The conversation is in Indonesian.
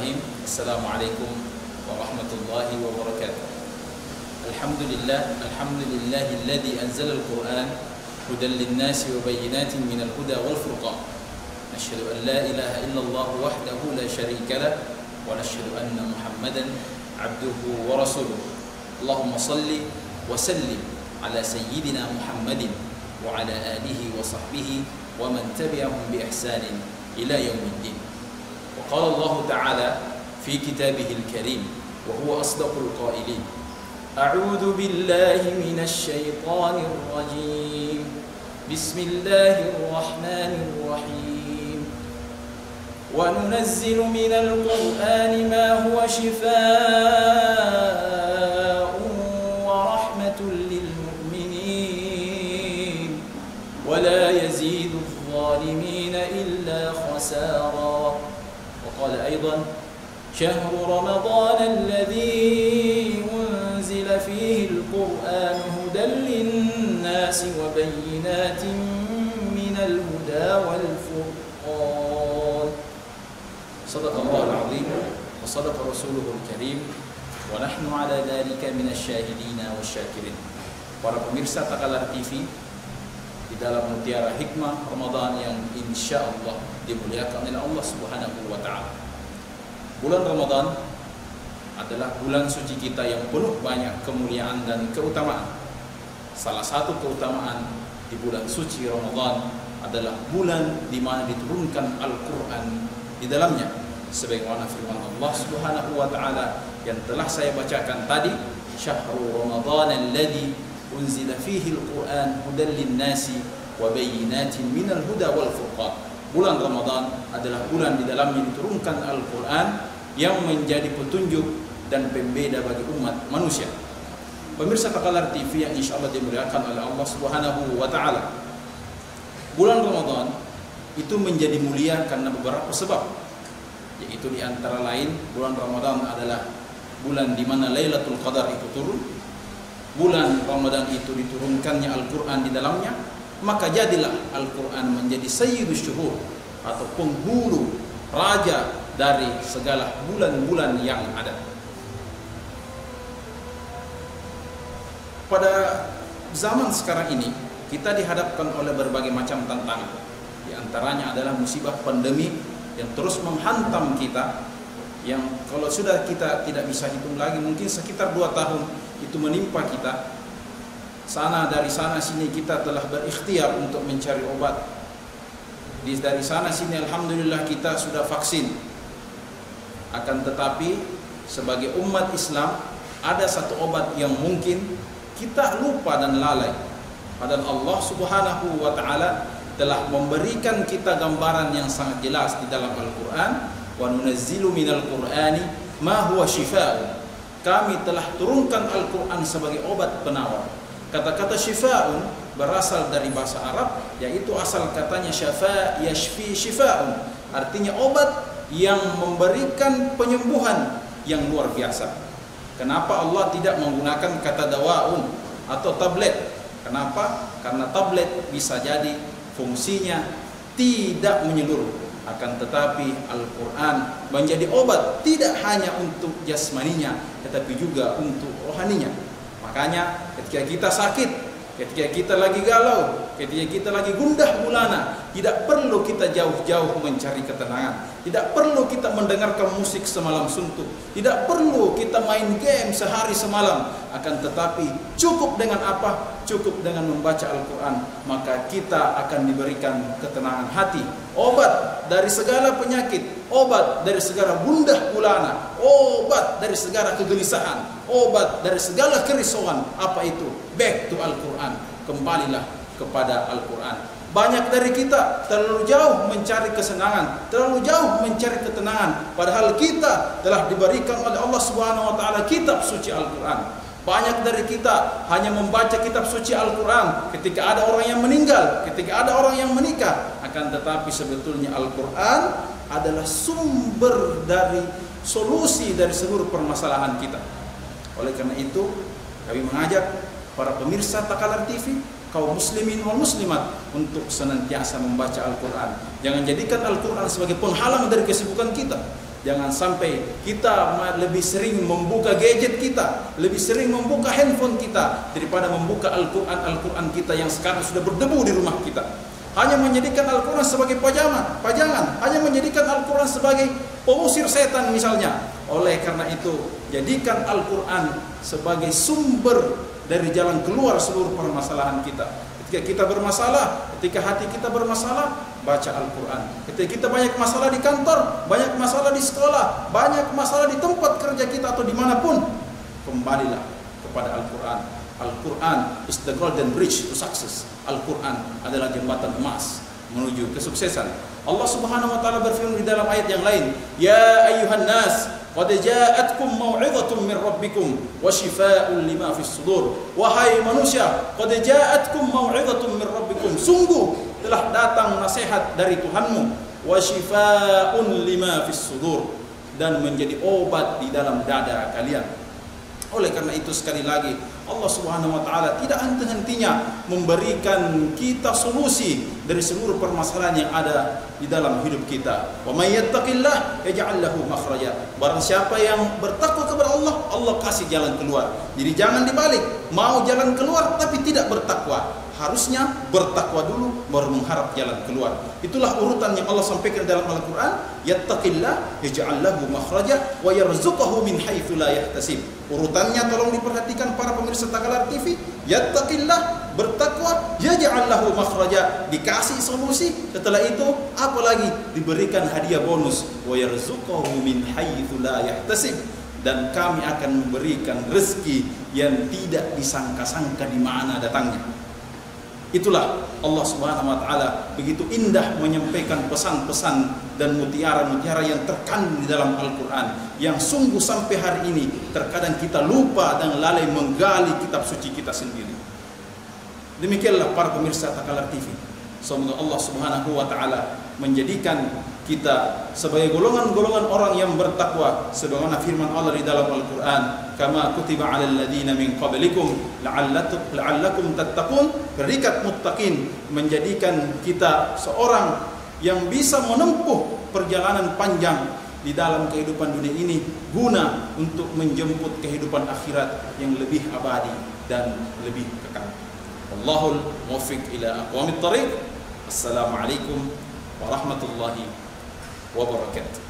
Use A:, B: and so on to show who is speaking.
A: Bismillahirrahmanirrahim. Assalamualaikum warahmatullahi wabarakatuh. Alhamdulillahilladzi anzala al-Qur'an hudan lin-nasi wa bayyinatin minal huda wal furqan. Nashhadu an la ilaha illallah wahdahu la syarika lah wa nashhadu anna Muhammadan abduhu wa rasuluh. Allahumma salli wa sallim ala sayyidina Muhammadin wa ala alihi wa sahbihi wa man tabi'ahum bi ihsanin ila yaumiddin. وقال الله تعالى في كتابه الكريم وهو أصدق القائلين أعوذ بالله من الشيطان الرجيم بسم الله الرحمن الرحيم وننزل من القرآن ما هو شفاء ورحمة للمؤمنين ولا يزيد الظالمين إلا خسارا. قال أيضا شهر رمضان الذي أنزل فيه القرآن هدى للناس وبينات من الهدى والفرقان. صدق الله العظيم وصدق رسوله الكريم ونحن على ذلك من الشاهدين والشاكرين. Para pemirsa Takalar TV, di dalam mutiara hikmah Ramadan yang insya Allah dimuliakan oleh Allah Subhanahu wa Ta'ala. Bulan Ramadan adalah bulan suci kita yang penuh banyak kemuliaan dan keutamaan. Salah satu keutamaan di bulan suci Ramadan adalah bulan di mana diturunkan Al-Quran di dalamnya, sebagaimana firman Allah Subhanahu wa Ta'ala yang telah saya bacakan tadi, syahrul Ramadan alladzi unzila fihi al-Quran hudan lin-nasi wa bayyinatin minal huda wal furqan. Bulan Ramadan adalah bulan di dalamnya diturunkan Al-Quran yang menjadi petunjuk dan pembeda bagi umat manusia. Pemirsa Takalar TV yang insya Allah dimuliakan oleh Allah Subhanahu wa Ta'ala, bulan Ramadan itu menjadi mulia karena beberapa sebab, yaitu di antara lain bulan Ramadan adalah bulan di mana Lailatul Qadar itu turun. Bulan Ramadan itu diturunkannya Al-Quran di dalamnya, maka jadilah Al-Quran menjadi sayyidus syuhur atau penghulu, raja dari segala bulan-bulan yang ada. Pada zaman sekarang ini kita dihadapkan oleh berbagai macam tantangan. Di antaranya adalah musibah pandemi yang terus menghantam kita, yang kalau sudah kita tidak bisa hitung lagi, mungkin sekitar 2 tahun itu menimpa kita. Dari sana sini kita telah berikhtiar untuk mencari obat. Dari sana sini alhamdulillah kita sudah vaksin. Akan tetapi sebagai umat Islam ada satu obat yang mungkin kita lupa dan lalai. Padahal Allah Subhanahu wa Ta'ala telah memberikan kita gambaran yang sangat jelas di dalam Al-Quran. Wa nunazzilu minal Qur'ani ma huwa shifaa'un. Kami telah turunkan Al-Quran sebagai obat penawar. Kata-kata shifa'un berasal dari bahasa Arab, yaitu asal katanya syafa' yashfi shifa'un, artinya obat yang memberikan penyembuhan yang luar biasa. Kenapa Allah tidak menggunakan kata dawa'un atau tablet? Kenapa? Karena tablet bisa jadi fungsinya tidak menyeluruh, akan tetapi Al-Quran menjadi obat tidak hanya untuk jasmaninya, tetapi juga untuk rohaninya. Makanya ketika kita sakit, ketika kita lagi galau, ketika kita lagi gundah gulana, tidak perlu kita jauh-jauh mencari ketenangan, tidak perlu kita mendengarkan musik semalam suntuk, tidak perlu kita main game sehari semalam, akan tetapi cukup dengan apa? Cukup dengan membaca Al-Quran, maka kita akan diberikan ketenangan hati, obat dari segala penyakit, obat dari segala gundah gulana, obat dari segala kegelisahan, obat dari segala kerisauan. Apa itu? Back to Al-Quran, kembalilah kepada Al-Quran. Banyak dari kita terlalu jauh mencari kesenangan, terlalu jauh mencari ketenangan, padahal kita telah diberikan oleh Allah Subhanahu wa Ta'ala kitab suci Al-Quran. Banyak dari kita hanya membaca kitab suci Al-Quran ketika ada orang yang meninggal, ketika ada orang yang menikah. Akan tetapi sebetulnya Al-Quran adalah sumber dari solusi dari seluruh permasalahan kita. Oleh karena itu, kami mengajak para pemirsa Takalar TV, kaum muslimin wal muslimat, untuk senantiasa membaca Al-Quran. Jangan jadikan Al-Quran sebagai penghalang dari kesibukan kita. Jangan sampai kita lebih sering membuka gadget kita, lebih sering membuka handphone kita daripada membuka Al-Quran kita yang sekarang sudah berdebu di rumah kita. Hanya menjadikan Al-Quran sebagai pajangan, hanya menjadikan Al-Quran sebagai pengusir setan misalnya. Oleh karena itu, jadikan Al-Quran sebagai sumber dari jalan keluar seluruh permasalahan kita. Ketika kita bermasalah, ketika hati kita bermasalah, baca Al-Quran. Ketika kita banyak masalah di kantor, banyak masalah di sekolah, banyak masalah di tempat kerja kita atau dimanapun, kembalilah kepada Al-Quran. Al-Quran is the golden bridge to success. Al-Quran adalah jembatan emas menuju kesuksesan. Allah Subhanahu wa taala berfirman di dalam ayat yang lain, "Ya ayyuhan nas, qad ja'atkum mau'izatun min rabbikum wa shifaa'un lima fis sudur." Wahai manusia, qad ja'atkum mau'izatun min rabbikum. Sungguh telah datang nasihat dari Tuhanmu, wa shifaa'un lima fis sudur, dan menjadi obat di dalam dada kalian. Oleh karena itu sekali lagi Allah Subhanahu wa taala tidak henti-hentinya memberikan kita solusi dari seluruh permasalahan yang ada di dalam hidup kita. Wa may yattaqillah yaj'al lahu makhraja. Barang siapa yang bertakwa kepada Allah, Allah kasih jalan keluar. Jadi jangan dibalik, mau jalan keluar tapi tidak bertakwa. Harusnya bertakwa dulu baru mengharap jalan keluar. Itulah urutan yang Allah sampaikan dalam Al-Quran. Yattaqillah yaj'al lahu makhraja wa yarzuqahu min haitsu la yahtasib. Urutannya tolong diperhatikan para pemirsa Takalar TV. Yattaqillah, bertakwa, yaj'al lahu makhraja, dikasih solusi. Setelah itu apalagi diberikan hadiah bonus, wa yarzuqahu min haitsu la yahtasib, dan kami akan memberikan rezeki yang tidak disangka-sangka di mana datangnya. Itulah Allah Subhanahu wa taala begitu indah menyampaikan pesan-pesan dan mutiara-mutiara yang terkandung di dalam Al-Quran, yang sungguh sampai hari ini terkadang kita lupa dan lalai menggali kitab suci kita sendiri. Demikianlah para pemirsa Takalar TV. Semoga Allah Subhanahu wa taala menjadikan kita sebagai golongan-golongan orang yang bertakwa sebagaimana firman Allah di dalam Al-Quran, kama kutiba 'alal ladzina min qablikum la'allakum tattaqun. Predikat muttaqin menjadikan kita seorang yang bisa menempuh perjalanan panjang di dalam kehidupan dunia ini guna untuk menjemput kehidupan akhirat yang lebih abadi dan lebih kekal. Wallahul muwaffiq ila aqwamit thariq. Assalamualaikum warahmatullahi wabarakatuh.